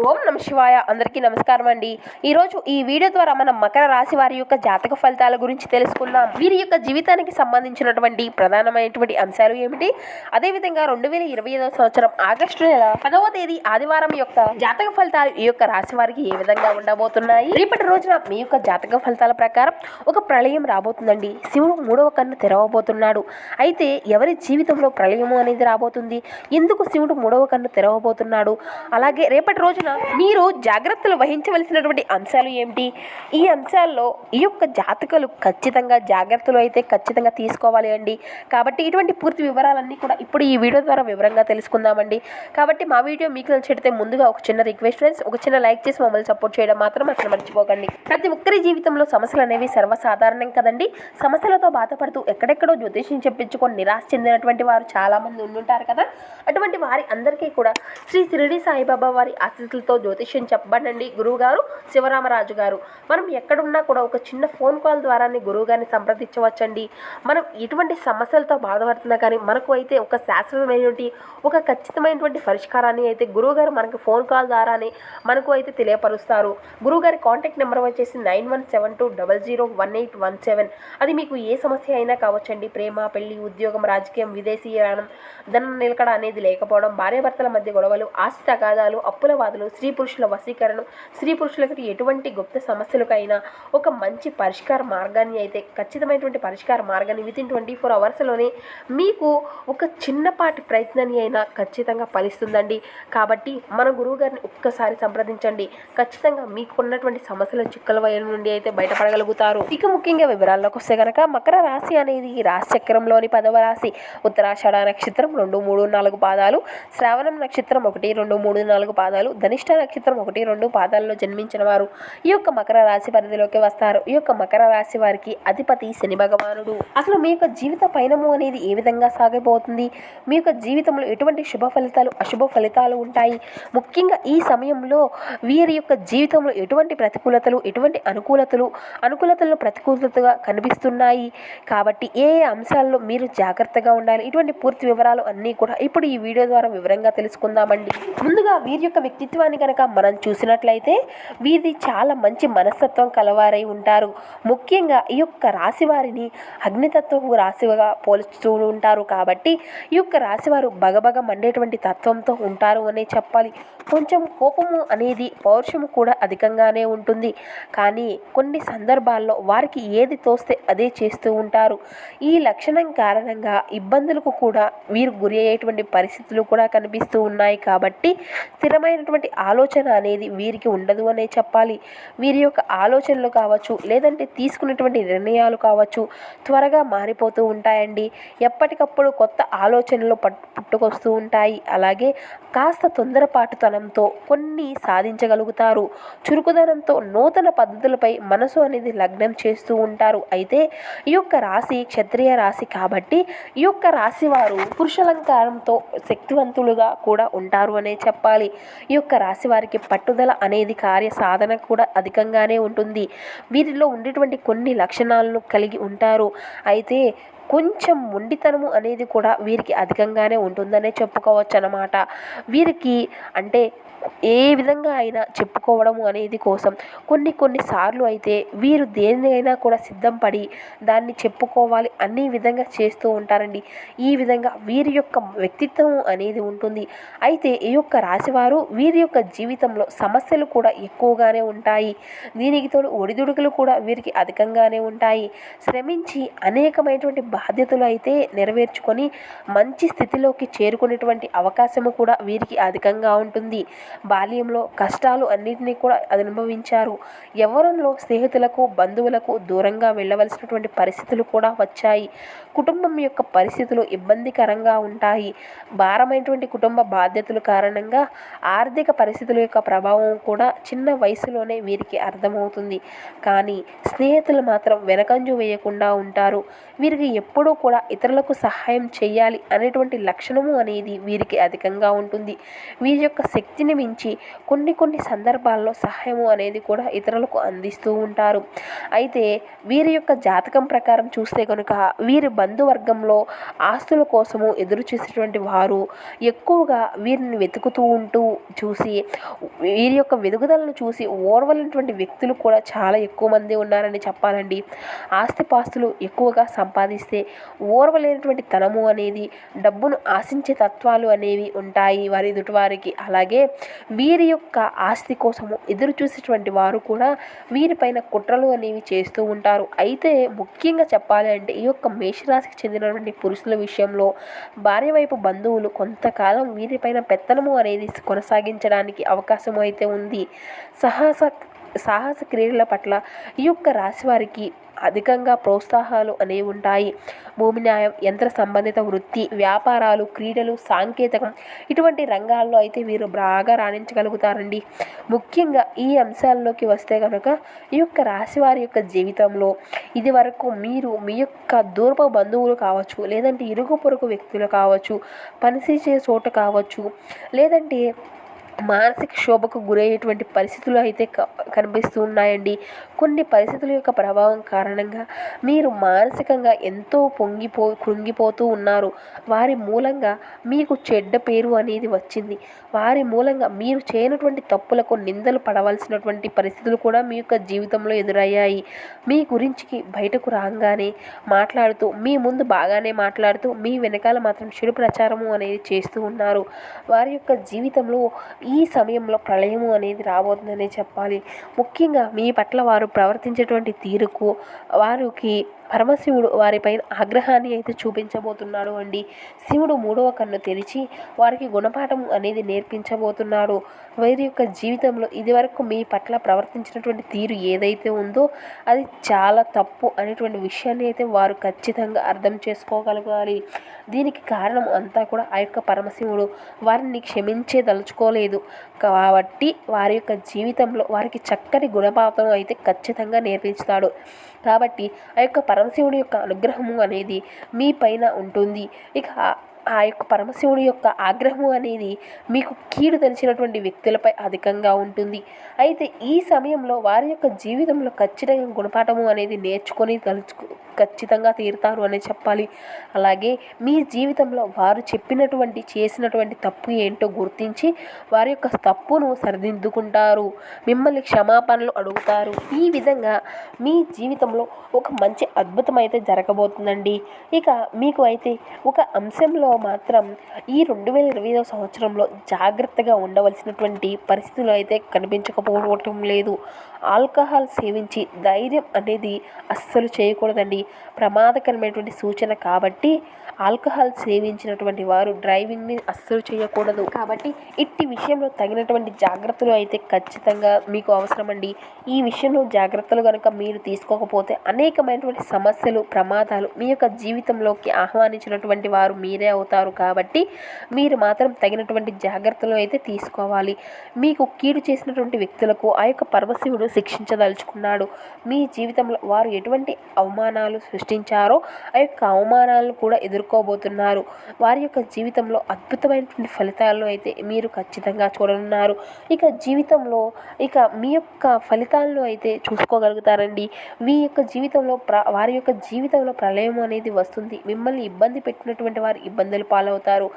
ఓం నమ శివాయ. అందరికీ నమస్కారం అండి. ఈరోజు ఈ వీడియో ద్వారా మనం మకర రాశి వారి యొక్క జాతక ఫలితాల గురించి తెలుసుకుందాం. వీరి యొక్క జీవితానికి సంబంధించినటువంటి ప్రధానమైనటువంటి అంశాలు ఏమిటి, అదేవిధంగా 2025 సంవత్సరం ఆగస్టు నెల 10వ తేదీ ఆదివారం యొక్క జాతక ఫలితాలు ఈ యొక్క రాశి వారికి ఏ విధంగా ఉండబోతున్నాయి. రేపటి రోజున మీ యొక్క జాతక ఫలితాల ప్రకారం ఒక ప్రళయం రాబోతుందండి. శివుడు 3వ కన్ను తెరవబోతున్నాడు. అయితే ఎవరి జీవితంలో ప్రళయము అనేది రాబోతుంది, ఎందుకు శివుడు 3వ కన్ను తెరవబోతున్నాడు, అలాగే రేపటి రోజున మీరు జాగ్రత్తలు వహించవలసినటువంటి అంశాలు ఏమిటి, ఈ అంశాల్లో ఈ యొక్క జాతకులు ఖచ్చితంగా జాగ్రత్తలు అయితే ఖచ్చితంగా తీసుకోవాలి అండి. కాబట్టి ఇటువంటి పూర్తి వివరాలన్నీ కూడా ఇప్పుడు ఈ వీడియో ద్వారా వివరంగా తెలుసుకుందామండి. కాబట్టి మా వీడియో మీకు నచ్చితే ముందుగా ఒక చిన్న రిక్వెస్ట్ ఫ్రెండ్స్, ఒక చిన్న లైక్ చేసి మమ్మల్ని సపోర్ట్ చేయడం మాత్రం అసలు మర్చిపోకండి. ప్రతి ఒక్కరి జీవితంలో సమస్యలు అనేవి సర్వసాధారణం కదండి. సమస్యలతో బాధపడుతూ ఎక్కడెక్కడో జ్యోతిష్యం చెప్పించుకొని నిరాశ చెందినటువంటి వారు చాలా మంది ఉండుంటారు కదా. అటువంటి వారి అందరికీ కూడా శ్రీ షిరిడి సాయిబాబా వారి ఆశీస్సులతో జ్యోతిష్యం చెప్పబడండి గురువు గారు శివరామరాజు గారు. మనం ఎక్కడున్నా కూడా ఒక చిన్న ఫోన్ కాల్ ద్వారానే గురువు గారిని సంప్రదించవచ్చండి. మనం ఎటువంటి సమస్యలతో బాధపడుతున్నా కానీ మనకు అయితే ఒక శాశ్వతమైనటువంటి ఒక ఖచ్చితమైనటువంటి పరిష్కారాన్ని అయితే గురువు గారు మనకు ఫోన్ కాల్ ద్వారానే మనకు అయితే తెలియపరుస్తారు. గురువుగారి కాంటాక్ట్ నెంబర్ వచ్చేసి 9172001817. అది మీకు ఏ సమస్య అయినా కావచ్చండి. ప్రేమ, పెళ్లి, ఉద్యోగం, రాజకీయం, విదేశీయానం, ధనం నిలకడ అనేది లేకపోవడం, భార్యాభర్తల మధ్య గొడవలు, ఆస్తి తగాదాలు, అప్పుల వాదులు, స్త్రీ పురుషుల వశీకరణం, స్త్రీ పురుషులకు ఎటువంటి గుప్త సమస్యలకైనా ఒక మంచి పరిష్కార మార్గాన్ని అయితే ఖచ్చితమైనటువంటి పరిష్కార మార్గాన్ని వితిన్ 24 అవర్స్లోనే మీకు ఒక చిన్నపాటి ప్రయత్నాన్ని అయినా ఖచ్చితంగా ఫలిస్తుందండి. కాబట్టి మన గురువు గారిని ఒక్కసారి సంప్రదించండి. ఖచ్చితంగా మీకున్నటువంటి సమస్యల చిక్కల వయలు నుండి అయితే బయటపడగలుగుతారు. ఇక ముఖ్యంగా వివరాల్లోకి వస్తే కనుక మకర రాశి అనేది రాశి చక్రంలోని 10వ రాశి. ఉత్తరాషాఢ నక్షత్రం 2, 3, 4 పాదాలు, శ్రావణం నక్షత్రం 1, 2, 3, 4 పాదాలు, ధనిష్ట నక్షత్రం 1, 2 పాదాల్లో జన్మించిన వారు ఈ యొక్క మకర రాశి పరిధిలోకి వస్తారు. ఈ యొక్క మకర రాశి వారికి అధిపతి శని భగవానుడు. అసలు మీ యొక్క జీవిత పయనము అనేది ఏ విధంగా సాగిపోతుంది, మీ యొక్క జీవితంలో ఎటువంటి శుభ ఫలితాలు అశుభ ఫలితాలు ఉంటాయి, ముఖ్యంగా ఈ సమయంలో వీరి యొక్క జీవితంలో ఎటువంటి ప్రతికూలతలు ఎటువంటి అనుకూలతలు ప్రతికూలతగా కనిపిస్తున్నాయి. కాబట్టి ఏ అంశాల్లో మీరు జాగ్రత్తగా ఉండాలి, ఇటువంటి పూర్తి వివరాలు అన్నీ కూడా ఇప్పుడు ఈ వీడియో ద్వారా వివరంగా తెలుసుకుందామండి. ముందుగా వీరి యొక్క వ్యక్తిత్వాన్ని కనుక మనం చూసినట్లయితే వీరిది చాలా మంచి మనస్తత్వం కలవారై ఉంటారు. ముఖ్యంగా ఈ యొక్క రాశి వారిని అగ్నితత్వపు రాశిగా పోల్చుతూ ఉంటారు. కాబట్టి ఈ యొక్క రాశివారు బగబగ మండేటువంటి తత్వంతో ఉంటారు అనే చెప్పాలి. కొంచెం కోపము అనేది పౌరుషము కూడా అధికంగానే ఉంటుంది. కానీ కొన్ని సందర్భాల్లో వారికి ఏది తోస్తే అదే చేస్తూ ఉంటారు. ఈ లక్షణం కారణంగా ఇబ్బందులకు కూడా వీరు గురి అయ్యేటువంటి పరిస్థితులు కూడా కనిపిస్తూ ఉన్నాయి. కాబట్టి స్థిరమైనటువంటి ఆలోచన అనేది వీరికి ఉండదు అనే చెప్పాలి. వీరి యొక్క ఆలోచనలు కావచ్చు, లేదంటే తీసుకునేటువంటి నిర్ణయాలు కావచ్చు, త్వరగా మారిపోతూ ఉంటాయండి. ఎప్పటికప్పుడు కొత్త ఆలోచనలు పుట్టుకొస్తూ ఉంటాయి. అలాగే కాస్త తొందరపాటుతనంతో కొన్ని సాధించగలుగుతారు. చురుకుదనంతో నూతన పద్ధతులపై మనసు అనేది లగ్నం చేస్తూ ఉంటారు. అయితే ఈ యొక్క రాశి క్షత్రియ రాశి కాబట్టి ఈ యొక్క రాశి వారు పురుషాలంకారంతో శక్తివంతులుగా కూడా ఉంటారు అనే చెప్పాలి. ఈ యొక్క రాశి వారికి పట్టుదల అనేది కార్య సాధన కూడా అధికంగానే ఉంటుంది. వీరిలో ఉండేటువంటి కొన్ని లక్షణాలను కలిగి ఉంటారు. అయితే కొంచెం మొండితనము అనేది కూడా వీరికి అధికంగానే ఉంటుందనే చెప్పుకోవచ్చు అన్నమాట. వీరికి అంటే ఏ విధంగా అయినా చెప్పుకోవడము అనేది కోసం కొన్ని సార్లు అయితే వీరు దేనినైనా కూడా సిద్ధం పడి దాన్ని చెప్పుకోవాలి అన్ని విధంగా చేస్తూ ఉంటారండి. ఈ విధంగా వీరి యొక్క వ్యక్తిత్వం అనేది ఉంటుంది. అయితే ఈ యొక్క రాశివారు వీరి యొక్క జీవితంలో సమస్యలు కూడా ఎక్కువగానే ఉంటాయి. దీనికి తోడు ఒడిదుడుకులు కూడా వీరికి అధికంగానే ఉంటాయి. శ్రమించి అనేకమైనటువంటి బాధ్యతలు అయితే నెరవేర్చుకొని మంచి స్థితిలోకి చేరుకునేటువంటి అవకాశము కూడా వీరికి అధికంగా ఉంటుంది. బాల్యంలో కష్టాలు అన్నింటినీ కూడా అనుభవించారు. యవ్వనంలో స్నేహితులకు బంధువులకు దూరంగా వెళ్ళవలసినటువంటి పరిస్థితులు కూడా వచ్చాయి. కుటుంబం యొక్క పరిస్థితులు ఇబ్బందికరంగా ఉంటాయి. భారమైనటువంటి కుటుంబ బాధ్యతల కారణంగా ఆర్థిక పరిస్థితుల యొక్క ప్రభావం కూడా చిన్న వయసులోనే వీరికి అర్థమవుతుంది. కానీ స్నేహితులు మాత్రం వెనకంజు వేయకుండా ఉంటారు. వీరికి ఎప్పుడూ కూడా ఇతరులకు సహాయం చేయాలి అనేటువంటి లక్షణము అనేది వీరికి అధికంగా ఉంటుంది. వీరి యొక్క శక్తిని మించి కొన్ని సందర్భాల్లో సహాయము అనేది కూడా ఇతరులకు అందిస్తూ ఉంటారు. అయితే వీరి యొక్క జాతకం ప్రకారం చూస్తే కనుక వీరి బంధువర్గంలో ఆస్తుల కోసము ఎదురు చూసేటువంటి వారు ఎక్కువగా వీరిని వెతుకుతూ ఉంటూ చూసి వీరి యొక్క వెదుగుదలను చూసి ఓర్వలేనటువంటి వ్యక్తులు కూడా చాలా ఎక్కువ మంది ఉన్నారని చెప్పాలండి. ఆస్తిపాస్తులు ఎక్కువగా సంపాదిస్తే ఓర్వలేనటువంటి తనము అనేది, డబ్బును ఆశించే తత్వాలు అనేవి ఉంటాయి వారి ఎదుటివారికి. అలాగే వీరి యొక్క ఆస్తి కోసము ఎదురు చూసేటువంటి వారు కూడా వీరిపైన కుట్రలు అనేవి చేస్తూ ఉంటారు. అయితే ముఖ్యంగా చెప్పాలి అంటే ఈ యొక్క మేషరాశికి చెందినటువంటి పురుషుల విషయంలో భార్య వైపు బంధువులు కొంతకాలం వీరిపైన పెత్తనము అనేది కొనసాగించడానికి అవకాశం అయితే ఉంది. సాహస క్రీడల పట్ల ఈ యొక్క రాశి వారికి అధికంగా ప్రోత్సాహాలు అనేవి ఉంటాయి. భూమి న్యాయం, యంత్ర సంబంధిత వృత్తి, వ్యాపారాలు, క్రీడలు, సాంకేతికం ఇటువంటి రంగాల్లో అయితే వీరు బాగా రాణించగలుగుతారండి. ముఖ్యంగా ఈ అంశాల్లోకి వస్తే కనుక ఈ యొక్క రాశి వారి యొక్క జీవితంలో ఇది వరకు మీరు మీ యొక్క దూరపు బంధువులు కావచ్చు, లేదంటే ఇరుగు పొరుగు వ్యక్తులు కావచ్చు, పనిచేసే చోట కావచ్చు, లేదంటే మానసిక క్షోభకు గురయ్యేటువంటి పరిస్థితులు అయితే కనిపిస్తూ ఉన్నాయండి. కొన్ని పరిస్థితుల యొక్క ప్రభావం కారణంగా మీరు మానసికంగా ఎంతో కృంగిపోతూ ఉన్నారు. వారి మూలంగా మీకు చెడ్డ పేరు అనేది వచ్చింది. వారి మూలంగా మీరు చేయనటువంటి తప్పులకు నిందలు పడవలసినటువంటి పరిస్థితులు కూడా మీ యొక్క జీవితంలో ఎదురయ్యాయి. మీ గురించి బయటకు రాగానే మాట్లాడుతూ, మీ ముందు బాగానే మాట్లాడుతూ, మీ వెనకాల మాత్రం చెడు ప్రచారము అనేది చేస్తూ ఉన్నారు. వారి యొక్క జీవితంలో ఈ సమయంలో ప్రళయము అనేది రాబోతుందనే చెప్పాలి. ముఖ్యంగా మీ పట్ల వారు ప్రవర్తించేటువంటి తీరుకు వారికి పరమశివుడు వారిపైన ఆగ్రహాన్ని అయితే చూపించబోతున్నాడు అండి. శివుడు 3వ కన్ను తెరిచి వారికి గుణపాఠం అనేది నేర్పించబోతున్నాడు. వారి యొక్క జీవితంలో ఇదివరకు మీ పట్ల ప్రవర్తించినటువంటి తీరు ఏదైతే ఉందో అది చాలా తప్పు అనేటువంటి విషయాన్ని అయితే వారు ఖచ్చితంగా అర్థం చేసుకోగలగాలి. దీనికి కారణం అంతా కూడా ఆ యొక్క పరమశివుడు వారిని క్షమించేదలుచుకోలేదు. కాబట్టి వారి యొక్క జీవితంలో వారికి చక్కటి గుణపాఠం అయితే ఖచ్చితంగా నేర్పిస్తాడు. కాబట్టి ఆ యొక్క పరమశివుడి యొక్క అనుగ్రహము అనేది మీ పైన ఉంటుంది. ఇక ఆ యొక్క పరమశివుడి యొక్క ఆగ్రహము అనేది మీకు కీడు తెలిసినటువంటి వ్యక్తులపై అధికంగా ఉంటుంది. అయితే ఈ సమయంలో వారి యొక్క జీవితంలో ఖచ్చితంగా గుణపాఠము అనేది నేర్చుకొని ఖచ్చితంగా తీరుతారు అని చెప్పాలి. అలాగే మీ జీవితంలో వారు చేసినటువంటి తప్పు ఏంటో గుర్తించి వారి యొక్క తప్పును సరిదిద్దుకుంటారు, మిమ్మల్ని క్షమాపణలు అడుగుతారు. ఈ విధంగా మీ జీవితంలో ఒక మంచి అద్భుతం అయితే జరగబోతుందండి. ఇక మీకు అయితే ఒక అంశంలో మాత్రం ఈ 2025వ సంవత్సరంలో జాగ్రత్తగా ఉండవలసినటువంటి పరిస్థితులు అయితే కనిపించకపోవటం లేదు. ఆల్కహాల్ సేవించి ధైర్యం అనేది అస్సలు చేయకూడదండి, ప్రమాదకరమైనటువంటి సూచన. కాబట్టి ఆల్కహాల్ సేవించినటువంటి వారు డ్రైవింగ్ని అస్సలు చేయకూడదు. కాబట్టి ఇట్టి విషయంలో తగినటువంటి జాగ్రత్తలు అయితే ఖచ్చితంగా మీకు అవసరమండి. ఈ విషయంలో జాగ్రత్తలు కనుక మీరు తీసుకోకపోతే అనేకమైనటువంటి సమస్యలు, ప్రమాదాలు మీ యొక్క జీవితంలోకి ఆహ్వానించినటువంటి వారు మీరే అవుతారు. కాబట్టి మీరు మాత్రం తగినటువంటి జాగ్రత్తలు అయితే తీసుకోవాలి. మీకు కీడు చేసినటువంటి వ్యక్తులకు ఆ యొక్క పరమశివుడు శిక్షించదలుచుకున్నాడు. మీ జీవితంలో వారు ఎటువంటి అవమానాలు సృష్టించారో ఆ యొక్క అవమానాలను కూడా ఎదుర్కోబోతున్నారు. వారి యొక్క జీవితంలో అద్భుతమైనటువంటి ఫలితాలను అయితే మీరు ఖచ్చితంగా చూడనున్నారు. ఇక జీవితంలో మీ యొక్క ఫలితాలను అయితే చూసుకోగలుగుతారండి. మీ యొక్క జీవితంలో వారి యొక్క జీవితంలో ప్రళయం అనేది వస్తుంది. మిమ్మల్ని ఇబ్బంది పెట్టినటువంటి వారు ఇబ్బందులు పాలవుతారు,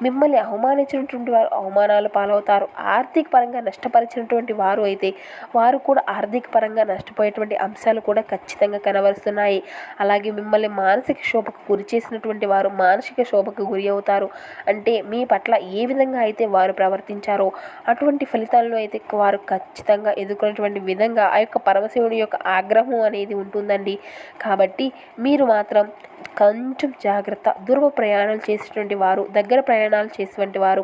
మిమ్మల్ని అవమానించినటువంటి వారు అవమానాలు పాలవుతారు. ఆర్థిక పరంగా నష్టపరిచినటువంటి వారు అయితే వారు కూడా ఆర్థిక పరంగా నష్టపోయేటువంటి అంశాలు కూడా ఖచ్చితంగా కనబరుస్తున్నాయి. అలాగే మిమ్మల్ని మానసిక శోభకు గురి చేసినటువంటి వారు మానసిక శోభకు గురి అవుతారు. అంటే మీ పట్ల ఏ విధంగా అయితే వారు ప్రవర్తించారో అటువంటి ఫలితాలను అయితే వారు ఖచ్చితంగా ఎదుర్కొనేటువంటి విధంగా ఆ యొక్క పరమశివుడి యొక్క ఆగ్రహం అనేది ఉంటుందండి. కాబట్టి మీరు మాత్రం కొంచెం జాగ్రత్త. దూర ప్రయాణాలు చేసేటువంటి వారు, దగ్గర ప్రయాణాలు చేసేటువంటి వారు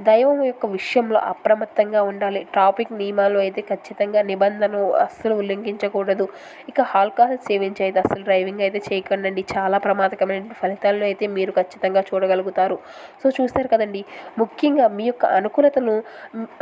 దైవం యొక్క విషయంలో అప్రమత్తంగా ఉండాలి. ట్రాఫిక్ నియమాలు అయితే ఖచ్చితంగా నిబంధనలు అస్సలు ఉల్లంఘించకూడదు. ఇక ఆల్కహాల్ సేవించి అయితే అసలు డ్రైవింగ్ అయితే చేయకండి. చాలా ప్రమాదకరమైన ఫలితాలను అయితే మీరు ఖచ్చితంగా చూడగలుగుతారు. సో చూస్తారు కదండి, ముఖ్యంగా మీ యొక్క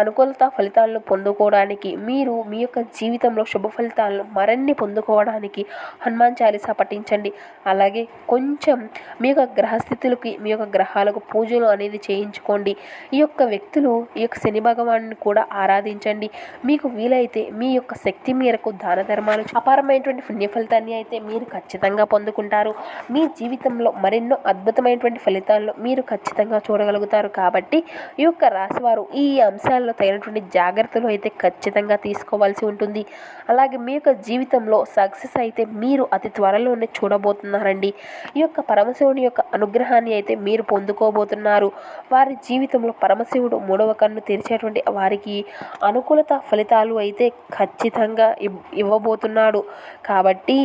అనుకూలత ఫలితాలను పొందుకోవడానికి మీరు మీ యొక్క జీవితంలో శుభ ఫలితాలను మరిన్ని పొందుకోవడానికి హనుమాన్ చాలీసా పఠించండి. అలాగే కొంచెం మీ యొక్క గ్రహస్థితులకి, మీ యొక్క యొక్క గ్రహాలకు పూజలు అనేది చేయించుకోండి. ఈ యొక్క వ్యక్తులు ఈ యొక్క శని భగవాన్ని కూడా ఆరాధించండి. మీకు వీలైతే మీ యొక్క శక్తి మేరకు దాన ధర్మాలు అపారమైనటువంటి పుణ్య ఫలితాన్ని అయితే మీరు ఖచ్చితంగా పొందుకుంటారు. మీ జీవితంలో మరెన్నో అద్భుతమైనటువంటి ఫలితాలను మీరు ఖచ్చితంగా చూడగలుగుతారు. కాబట్టి ఈ యొక్క రాశివారు ఈ అంశాల్లో తగినటువంటి జాగ్రత్తలు అయితే ఖచ్చితంగా తీసుకోవాల్సి ఉంటుంది. అలాగే మీ యొక్క జీవితంలో సక్సెస్ అయితే మీరు అతి త్వరలోనే చూడబోతున్నారండి. ఈ యొక్క పరమశివుని యొక్క అనుగ్రహాన్ని అయితే మీరు పొందుకోబోతున్నారు. వారి జీవితంలో పరమశివుడు మూడవ కన్ను తెరిచేటువంటి వారికి అనుకూలత ఫలితాలు అయితే ఖచ్చితంగా ఇవ్వబోతున్నాడు. కాబట్టి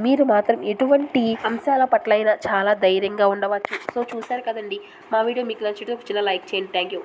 మీరు మాత్రం ఎటువంటి అంశాల పట్లైనా చాలా ధైర్యంగా ఉండవచ్చు. సో చూశారు కదండి, మా వీడియో మీకు నచ్చితే ఒక చిన్న లైక్ చేయండి. Thank you.